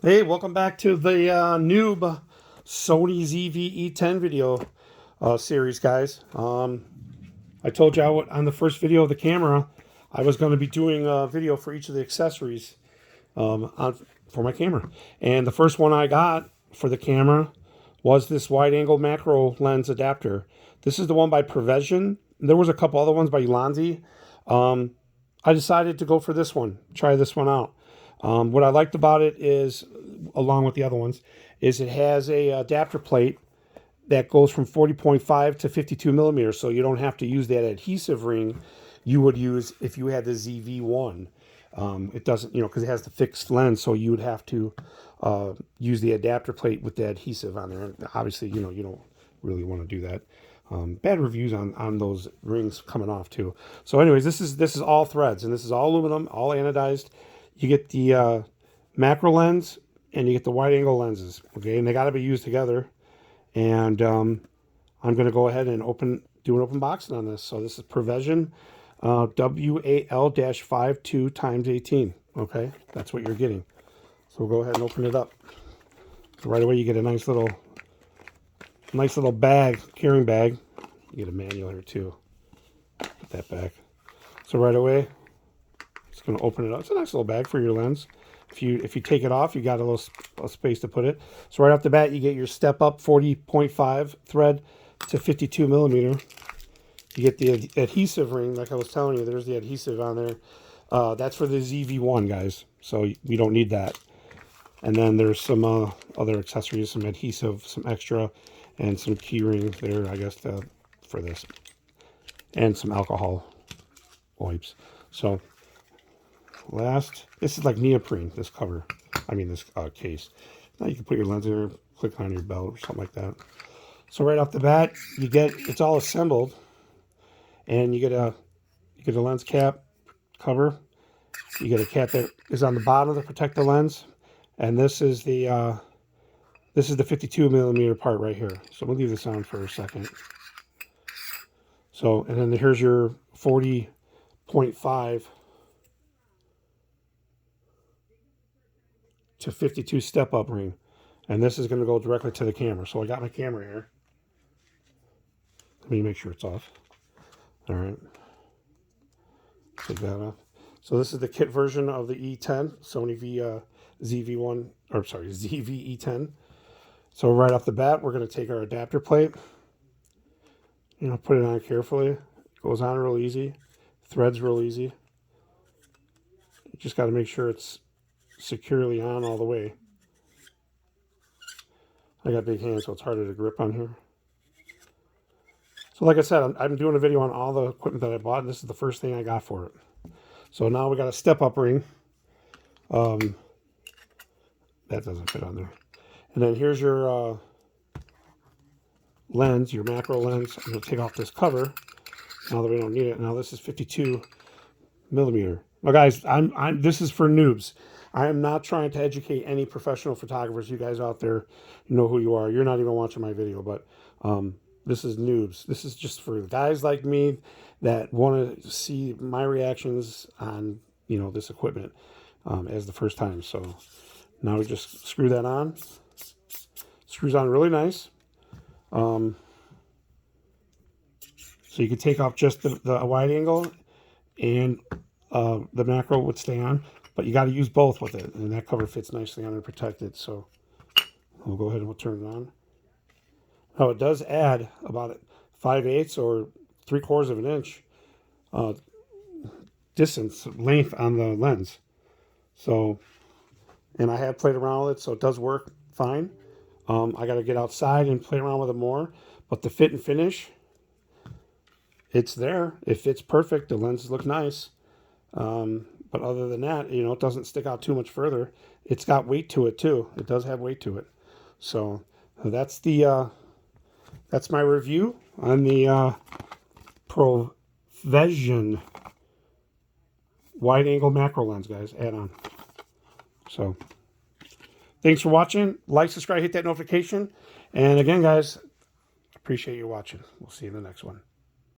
Hey, welcome back to the noob Sony ZV-E10 video series, guys. I told you on the first video of the camera, I was going to be doing a video for each of the accessories for my camera. And the first one I got for the camera was this wide-angle macro lens adapter. This is the one by PROfezzion. There was a couple other ones by Ulanzi. I decided to go for this one, try this one out. What I liked about it is, along with the other ones, is it has a adapter plate that goes from 40.5 to 52 millimeters, so you don't have to use that adhesive ring you would use if you had the ZV-1. It doesn't, because it has the fixed lens, so you would have to use the adapter plate with the adhesive on there. And obviously, you don't really want to do that. Bad reviews on those rings coming off too. So anyways, this is all threads, and this is all aluminum, all anodized. You get the macro lens and you get the wide angle lenses, okay, and they got to be used together. And I'm going to go ahead and do an open boxing on this. So this is PROfezzion WAL-52 times 18. Okay, that's what you're getting. So we'll go ahead and open it up. So right away you get a nice little bag, carrying bag. You get a manual here too. Put that back. So right away, it's going to open it up. It's a nice little bag for your lens. If you take it off, you got a space to put it. So right off the bat, you get your step up 40.5 thread to 52 millimeter. You get the adhesive ring, like I was telling you. There's the adhesive on there. That's for the ZV-1, guys. So we don't need that. And then there's some other accessories, some adhesive, some extra, and some key rings there, I guess, for this, and some alcohol wipes. So this is like neoprene, this cover. This case. Now you can put your lens in there, click on your belt or something like that. So right off the bat, it's all assembled, and you get a lens cap cover. You get a cap that is on the bottom to protect the lens, and this is the 52 millimeter part right here. So we'll leave this on for a second. So, and then here's your 40.5 to 52 step up ring, and this is going to go directly to the camera. So I got my camera here. Let me make sure it's off. All right, take that off. So this is the kit version of the E10 Sony ZV-E10. So right off the bat, we're going to take our adapter plate, put it on carefully. It goes on real easy, threads real easy. You just got to make sure it's securely on all the way. I got big hands, so it's harder to grip on here. So like I said, I'm doing a video on all the equipment that I bought, and this is the first thing I got for it. So now we got a step-up ring. That doesn't fit on there. And then here's your lens, your macro lens. I'm going to take off this cover now that we don't need it. Now this is 52 millimeter. Now guys, this is for noobs. I am not trying to educate any professional photographers. You guys out there, you know who you are. You're not even watching my video, but this is noobs. This is just for guys like me that want to see my reactions on, this equipment as the first time. So now we just screw that on. Screws on really nice. So you can take off just the wide angle, and the macro would stay on, but you got to use both with it, and that cover fits nicely on and protected. So we'll go ahead and we'll turn it on. Now it does add about 5/8 or 3/4 of an inch distance length on the lens. So, and I have played around with it, so it does work fine. I got to get outside and play around with it more, but the fit and finish, it's there. It fits perfect. The lenses look nice. But other than that, it doesn't stick out too much further. It's got weight to it too. It does have weight to it. So that's my review on the PROfezzion wide angle macro lens, guys. Add on. So thanks for watching. Like, subscribe, hit that notification. And again, guys, appreciate you watching. We'll see you in the next one.